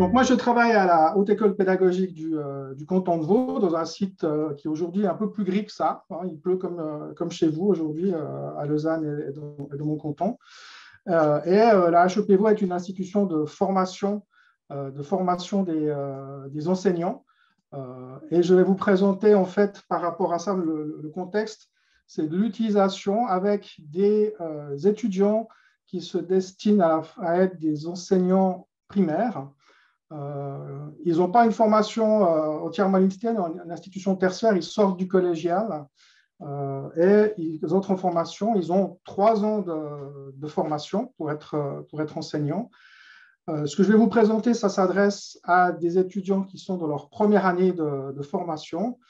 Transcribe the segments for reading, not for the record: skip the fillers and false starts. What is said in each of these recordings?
Donc moi, je travaille à la Haute École pédagogique du canton de Vaud, dans un site qui est aujourd'hui un peu plus gris que ça. Hein, il pleut comme chez vous aujourd'hui, à Lausanne et dans mon canton. La HEP Vaud est une institution de formation des enseignants. Et je vais vous présenter, en fait, par rapport à ça, le contexte, c'est de l'utilisation avec des étudiants qui se destinent à être des enseignants primaires. Ils n'ont pas une formation entièrement linstienne en institution tertiaire, ils sortent du collégial et ils entrent en formation. Ils ont 3 ans de formation pour être enseignants. Ce que je vais vous présenter, ça s'adresse à des étudiants qui sont dans leur première année de formation.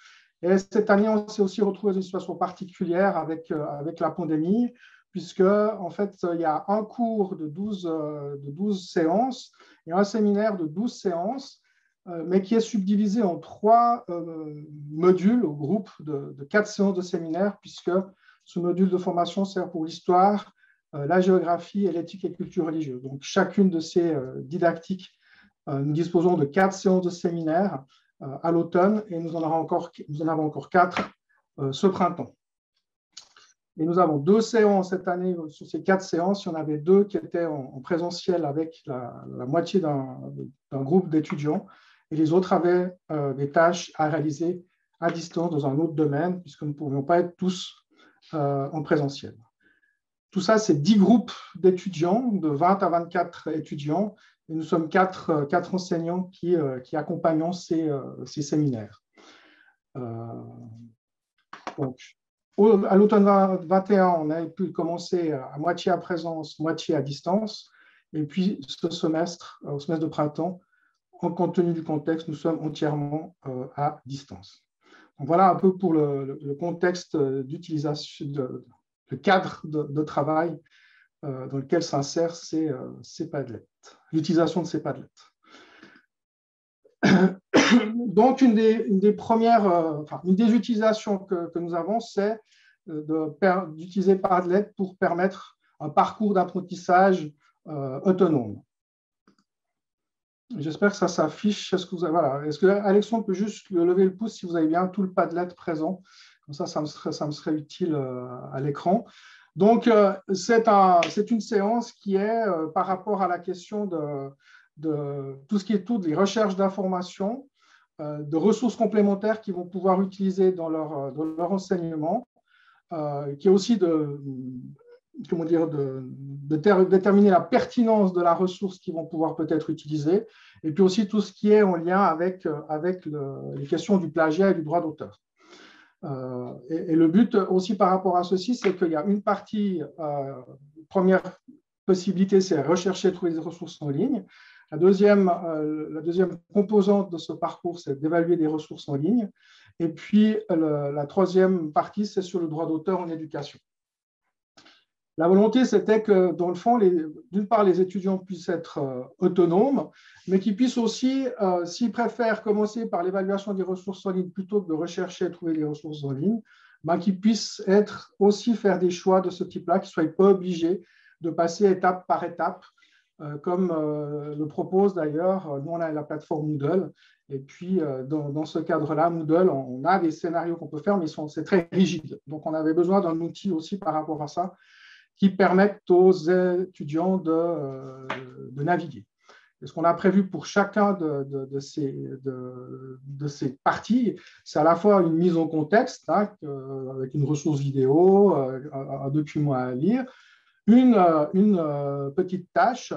Et cette année, on s'est aussi retrouvé dans une situation particulière avec la pandémie, puisque en fait, il y a un cours de 12 séances et un séminaire de 12 séances, mais qui est subdivisé en 3 modules, au groupe de 4 séances de séminaire, puisque ce module de formation sert pour l'histoire, la géographie et l'éthique et culture religieuse. Donc, chacune de ces didactiques, nous disposons de 4 séances de séminaire à l'automne et nous en avons encore 4 ce printemps. Et nous avons 2 séances cette année. Sur ces 4 séances, il y en avait 2 qui étaient en présentiel avec la moitié d'un groupe d'étudiants et les autres avaient des tâches à réaliser à distance dans un autre domaine puisque nous ne pouvions pas être tous en présentiel. Tout ça, c'est 10 groupes d'étudiants, de 20 à 24 étudiants, et nous sommes 4 enseignants qui accompagnons ces séminaires. Donc, à l'automne 2021, on a pu commencer à moitié à présence, moitié à distance, et puis ce semestre, au semestre de printemps, en compte tenu du contexte, nous sommes entièrement à distance. Donc, voilà un peu pour le contexte d'utilisation, le cadre de travail dans lequel s'insèrent ces Padlet, l'utilisation de ces Padlet. Donc, une des utilisations que nous avons, c'est d'utiliser Padlet pour permettre un parcours d'apprentissage autonome. J'espère que ça s'affiche. Est-ce que Alexandre peut juste lever le pouce si vous avez bien tout le Padlet présent? Comme ça me serait utile à l'écran. Donc, c'est une séance qui est par rapport à la question de tout ce qui est les recherches d'informations, de ressources complémentaires qu'ils vont pouvoir utiliser dans leur enseignement, qui est aussi de déterminer la pertinence de la ressource qu'ils vont pouvoir peut-être utiliser, et puis aussi tout ce qui est en lien avec les questions du plagiat et du droit d'auteur. Et le but aussi par rapport à ceci, c'est qu'il y a une partie, première possibilité, c'est rechercher, trouver des ressources en ligne. La deuxième composante de ce parcours, c'est d'évaluer des ressources en ligne. Et puis, la troisième partie, c'est sur le droit d'auteur en éducation. La volonté, c'était que, dans le fond, d'une part, les étudiants puissent être autonomes, mais qu'ils puissent aussi, s'ils préfèrent commencer par l'évaluation des ressources en ligne plutôt que de rechercher et trouver des ressources en ligne, qu'ils puissent aussi faire des choix de ce type-là, qu'ils ne soient pas obligés de passer étape par étape, comme le propose d'ailleurs, nous on a la plateforme Moodle, et puis dans ce cadre-là, Moodle, on a des scénarios qu'on peut faire, mais c'est très rigide. Donc on avait besoin d'un outil aussi par rapport à ça, qui permettent aux étudiants de naviguer. Et ce qu'on a prévu pour chacun de ces parties, c'est à la fois une mise en contexte, avec une ressource vidéo, un document à lire, une petite tâche,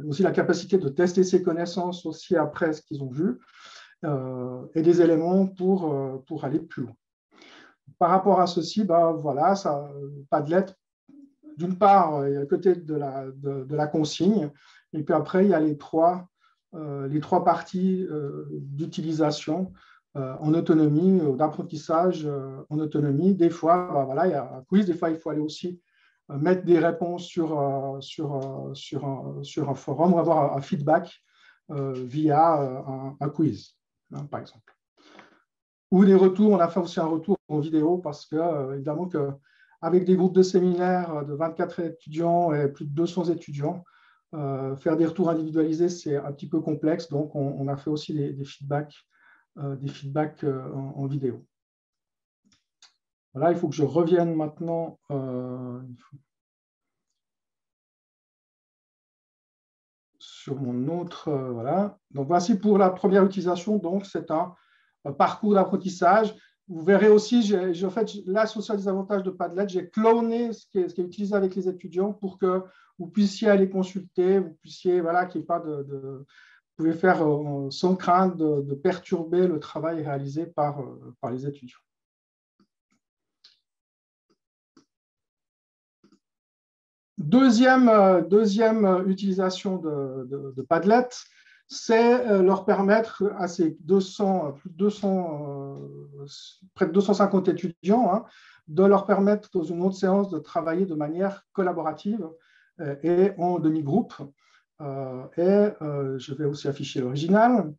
aussi la capacité de tester ses connaissances aussi après ce qu'ils ont vu, et des éléments pour aller plus loin. Par rapport à ceci, voilà, Padlet, d'une part, il y a le côté de la consigne, et puis après, il y a les trois parties d'utilisation en autonomie, d'apprentissage en autonomie. Des fois, voilà, il y a un quiz, des fois, il faut aller aussi mettre des réponses sur un forum ou avoir un feedback via un quiz, par exemple. Ou des retours, on a fait aussi un retour en vidéo parce que, évidemment, avec des groupes de séminaires de 24 étudiants et plus de 200 étudiants, Faire des retours individualisés, c'est un petit peu complexe, donc on a fait aussi des feedbacks, en vidéo. Voilà, il faut que je revienne maintenant sur mon autre. Voilà. Donc, voici pour la première utilisation. Donc, c'est un parcours d'apprentissage. Vous verrez aussi, en fait, là, sur les avantages de Padlet, j'ai cloné ce qui est utilisé avec les étudiants pour que vous puissiez aller consulter, vous puissiez, voilà, qu'il n'y ait pas vous pouvez faire sans crainte de perturber le travail réalisé par les étudiants. Deuxième utilisation de Padlet, c'est leur permettre à ces près de 250 étudiants, hein, de leur permettre dans une autre séance de travailler de manière collaborative et en demi-groupe. Je vais aussi afficher l'original.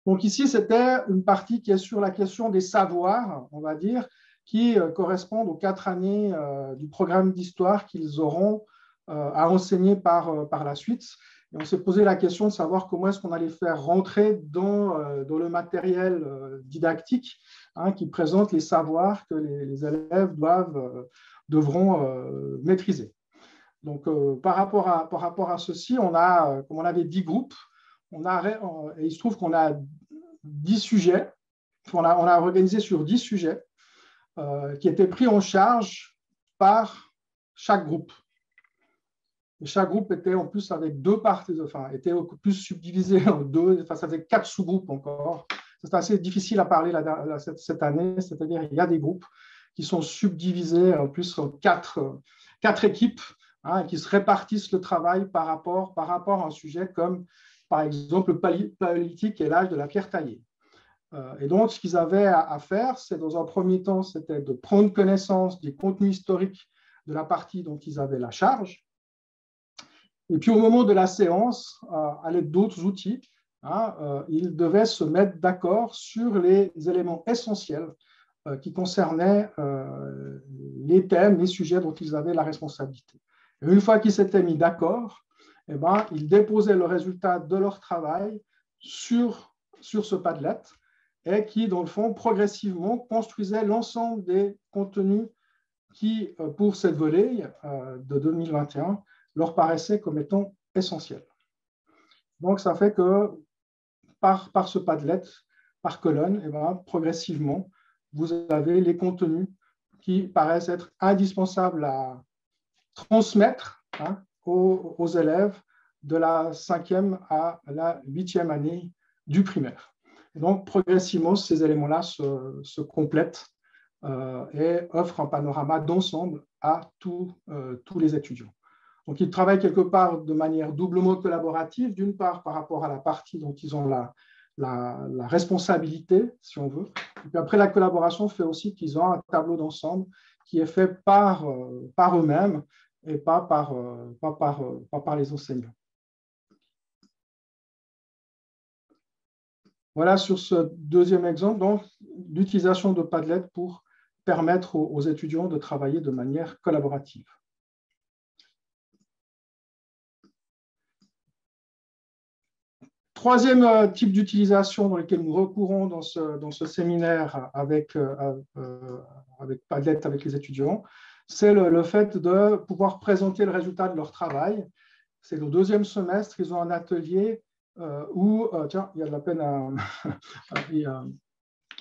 Donc ici, c'était une partie qui est sur la question des savoirs, on va dire, qui correspondent aux 4 années du programme d'histoire qu'ils auront à enseigner par la suite. Et on s'est posé la question de savoir comment est-ce qu'on allait faire rentrer dans le matériel didactique, hein, qui présente les savoirs que les élèves devront maîtriser. Donc, par rapport à ceci, on a, comme on avait 10 groupes, et il se trouve qu'on a 10 sujets, on a organisé sur 10 sujets qui étaient pris en charge par chaque groupe. Et chaque groupe était en plus avec 2 parties, enfin, était plus subdivisé en 2, enfin, ça faisait 4 sous-groupes encore. C'est assez difficile à parler cette année, c'est-à-dire qu'il y a des groupes qui sont subdivisés en plus en 4 équipes, hein, qui se répartissent le travail par rapport à un sujet comme, par exemple, le paléolithique et l'âge de la pierre taillée. Et donc, ce qu'ils avaient à faire, c'est dans un premier temps, c'était de prendre connaissance des contenus historiques de la partie dont ils avaient la charge. Et puis, au moment de la séance, à l'aide d'autres outils, hein, ils devaient se mettre d'accord sur les éléments essentiels qui concernaient les thèmes, les sujets dont ils avaient la responsabilité. Et une fois qu'ils s'étaient mis d'accord, eh ben, ils déposaient le résultat de leur travail sur ce Padlet et qui, dans le fond, progressivement construisait l'ensemble des contenus qui, pour cette volée de 2021, leur paraissaient comme étant essentiels. Donc, ça fait que par ce Padlet, par colonne, eh ben, progressivement, vous avez les contenus qui paraissent être indispensables à transmettre, hein, aux élèves de la 5e à la 8e année du primaire. Et donc, progressivement, ces éléments-là se complètent et offrent un panorama d'ensemble à tous les étudiants. Donc, ils travaillent quelque part de manière doublement collaborative, d'une part par rapport à la partie dont ils ont la responsabilité, si on veut. Et puis après, la collaboration fait aussi qu'ils ont un tableau d'ensemble qui est fait par eux-mêmes et pas par les enseignants. Voilà sur ce deuxième exemple, donc l'utilisation de Padlet pour permettre aux étudiants de travailler de manière collaborative. Troisième type d'utilisation dans lequel nous recourons dans ce séminaire avec Padlet, avec les étudiants, c'est le fait de pouvoir présenter le résultat de leur travail. C'est le 2e semestre, ils ont un atelier où, tiens, il y a de la peine à...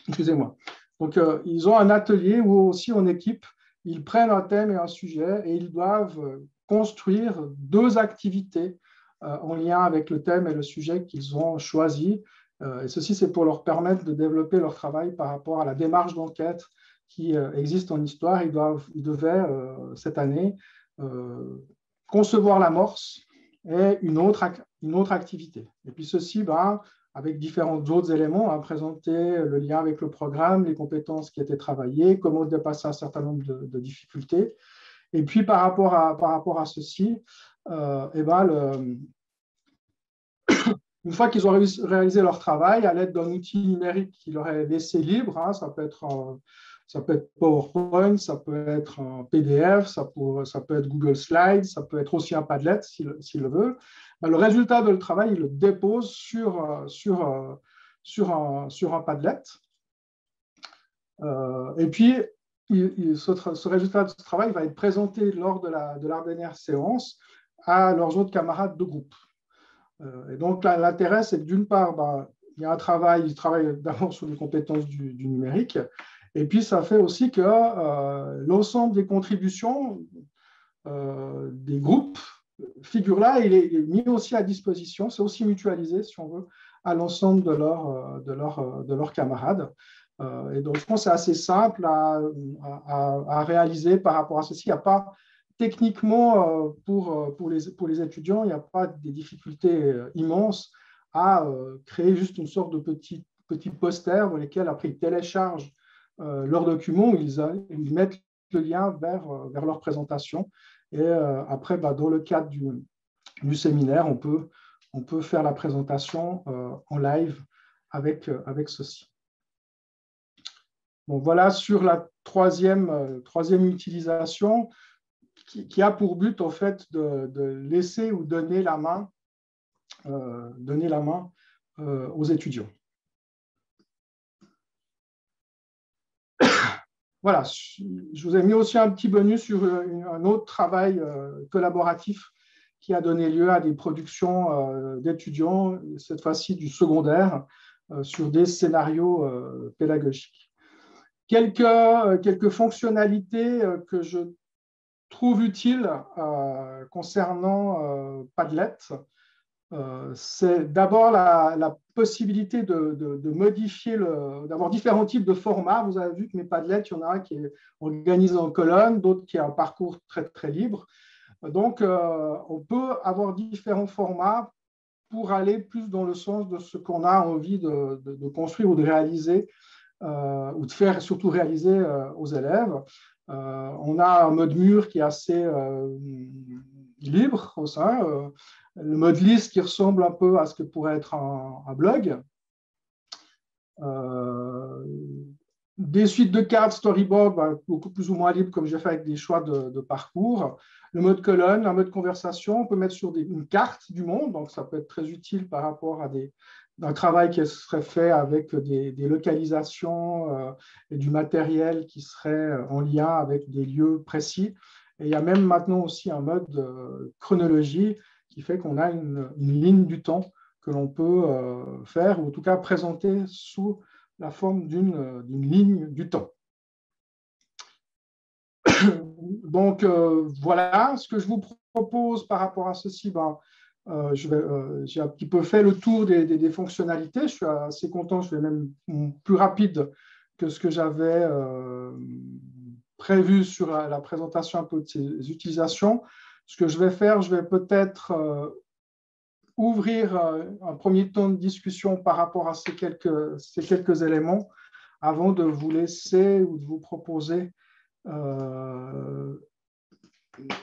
excusez-moi. Donc, ils ont un atelier où aussi en équipe, ils prennent un thème et un sujet et ils doivent construire 2 activités en lien avec le thème et le sujet qu'ils ont choisi. Et ceci, c'est pour leur permettre de développer leur travail par rapport à la démarche d'enquête qui existe en histoire. Ils devaient, cette année, concevoir l'amorce et une autre activité. Et puis ceci, avec différents autres éléments, présenter le lien avec le programme, les compétences qui étaient travaillées, comment dépasser un certain nombre de difficultés. Et puis par rapport à ceci, une fois qu'ils ont réalisé leur travail, à l'aide d'un outil numérique qui leur est laissé libre, ça peut être Ça peut être PowerPoint, ça peut être un PDF, ça peut être Google Slides, ça peut être aussi un Padlet s'il le veut. Le résultat de le travail, il le dépose sur un Padlet. Et puis, ce résultat de travail va être présenté lors de la dernière séance à leurs autres camarades de groupe. Et donc, l'intérêt, c'est que d'une part, il y a un travail, ils travaillent d'abord sur les compétences du numérique, et puis ça fait aussi que l'ensemble des contributions des groupes figure là, il est mis aussi à disposition, c'est aussi mutualisé, si on veut, à l'ensemble de leurs camarades. Et donc, je pense que c'est assez simple à réaliser par rapport à ceci. Il n'y a pas, techniquement, pour les étudiants, il n'y a pas des difficultés immenses à créer juste une sorte de petit poster dans lesquels, après, ils téléchargent leurs documents, ils mettent le lien vers leur présentation. Et après, dans le cadre du séminaire, on peut faire la présentation en live avec ceci. Donc voilà sur la troisième utilisation qui a pour but en fait de laisser ou donner la main aux étudiants. Voilà, je vous ai mis aussi un petit bonus sur un autre travail collaboratif qui a donné lieu à des productions d'étudiants, cette fois-ci du secondaire, sur des scénarios pédagogiques. Quelques fonctionnalités que je trouve utiles concernant Padlet. C'est d'abord la possibilité de modifier, d'avoir différents types de formats. Vous avez vu que mes Padlets, il y en a un qui est organisé en colonnes, d'autres qui a un parcours très, très libre. Donc, on peut avoir différents formats pour aller plus dans le sens de ce qu'on a envie de construire ou de réaliser, ou de faire surtout réaliser aux élèves. On a un mode mur qui est assez libre au sein, le mode liste qui ressemble un peu à ce que pourrait être un blog. Des suites de cartes storyboard, beaucoup plus ou moins libres, comme j'ai fait avec des choix de parcours. Le mode colonne, un mode conversation, on peut mettre sur une carte du monde, donc ça peut être très utile par rapport à un travail qui serait fait avec des localisations et du matériel qui serait en lien avec des lieux précis. Et il y a même maintenant aussi un mode chronologie qui fait qu'on a une ligne du temps que l'on peut faire, ou en tout cas présenter sous la forme d'une ligne du temps. Donc, voilà ce que je vous propose par rapport à ceci. J'ai un petit peu fait le tour des fonctionnalités. Je suis assez content, je vais même plus rapide que ce que j'avais prévu sur la présentation un peu de ces utilisations. Ce que je vais faire, je vais peut-être ouvrir un premier temps de discussion par rapport à ces quelques éléments avant de vous laisser ou de vous proposer de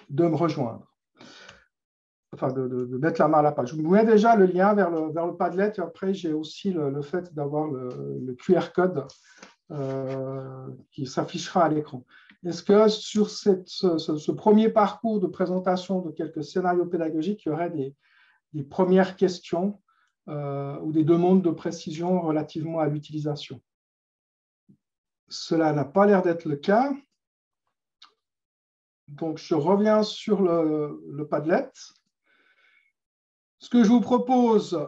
me rejoindre. Enfin, de mettre la main à la page. Je vous mets déjà le lien vers le Padlet, et après, j'ai aussi le fait d'avoir le QR code qui s'affichera à l'écran. Est-ce que sur ce premier parcours de présentation de quelques scénarios pédagogiques, il y aurait des premières questions ou des demandes de précision relativement à l'utilisation? Cela n'a pas l'air d'être le cas. Donc, je reviens sur le Padlet. Ce que je vous propose,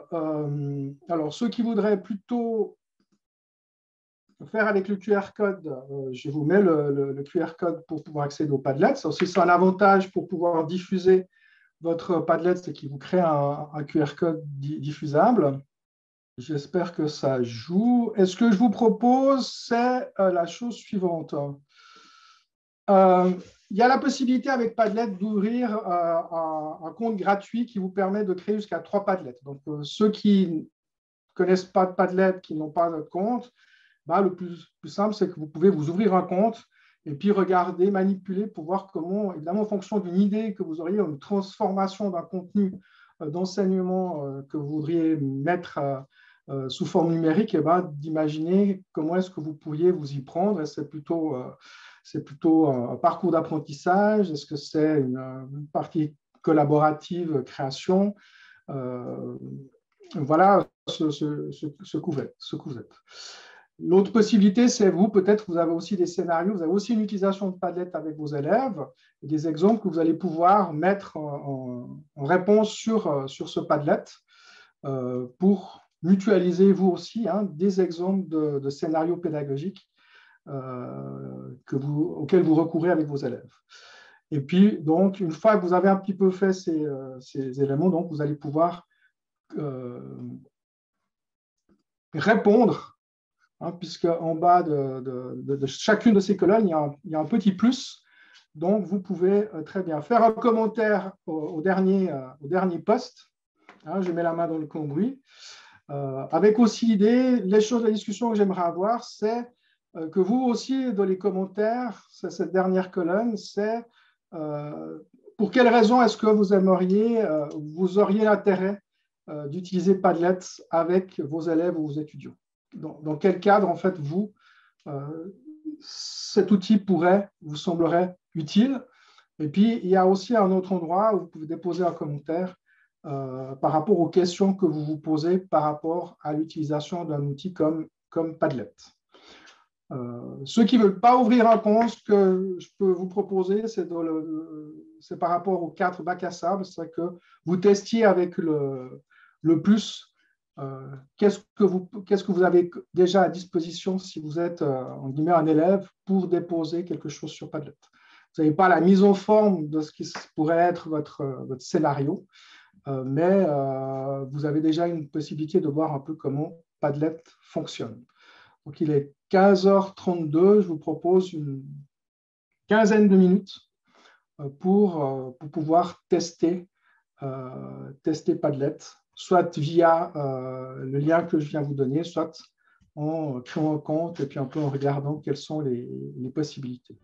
alors ceux qui voudraient plutôt faire avec le QR code, je vous mets le QR code pour pouvoir accéder au Padlet. Ça aussi, c'est un avantage pour pouvoir diffuser votre Padlet, c'est qu'il vous crée un QR code diffusable. J'espère que ça joue. Et ce que je vous propose, c'est la chose suivante. Il y a la possibilité avec Padlet d'ouvrir un compte gratuit qui vous permet de créer jusqu'à 3 Padlets. Donc, ceux qui ne connaissent pas de Padlet, qui n'ont pas de compte, le plus simple, c'est que vous pouvez vous ouvrir un compte et puis regarder, manipuler pour voir comment, évidemment, en fonction d'une idée que vous auriez, une transformation d'un contenu d'enseignement que vous voudriez mettre sous forme numérique, d'imaginer comment est-ce que vous pourriez vous y prendre. C'est plutôt un parcours d'apprentissage? Est-ce que c'est une partie collaborative, création? Voilà ce que vous êtes. L'autre possibilité, c'est peut-être vous avez aussi des scénarios, vous avez aussi une utilisation de Padlet avec vos élèves, et des exemples que vous allez pouvoir mettre en réponse sur ce Padlet pour mutualiser vous aussi des exemples de scénarios pédagogiques auxquels vous recourez avec vos élèves. Et puis, donc, une fois que vous avez un petit peu fait ces éléments, donc, vous allez pouvoir répondre, puisque en bas de chacune de ces colonnes, il y a un petit plus. Donc, vous pouvez très bien faire un commentaire au dernier post. Je mets la main dans le cambouis. Avec aussi l'idée, les choses de la discussion que j'aimerais avoir, c'est que vous aussi, dans les commentaires, cette dernière colonne, c'est pour quelles raisons est-ce que vous auriez l'intérêt d'utiliser Padlet avec vos élèves ou vos étudiants. Dans quel cadre, en fait, cet outil vous semblerait utile. Et puis, il y a aussi un autre endroit où vous pouvez déposer un commentaire par rapport aux questions que vous vous posez par rapport à l'utilisation d'un outil comme Padlet. Ceux qui ne veulent pas ouvrir un compte, ce que je peux vous proposer, c'est par rapport aux 4 bacs à sable, c'est que vous testiez avec le plus qu'est-ce que vous avez déjà à disposition si vous êtes un élève pour déposer quelque chose sur Padlet. Vous n'avez pas la mise en forme de ce qui pourrait être votre scénario, mais vous avez déjà une possibilité de voir un peu comment Padlet fonctionne. Donc, il est 15h32. Je vous propose une quinzaine de minutes pour pouvoir tester Padlet, soit via le lien que je viens vous donner, soit en créant un compte et puis un peu en regardant quelles sont les possibilités.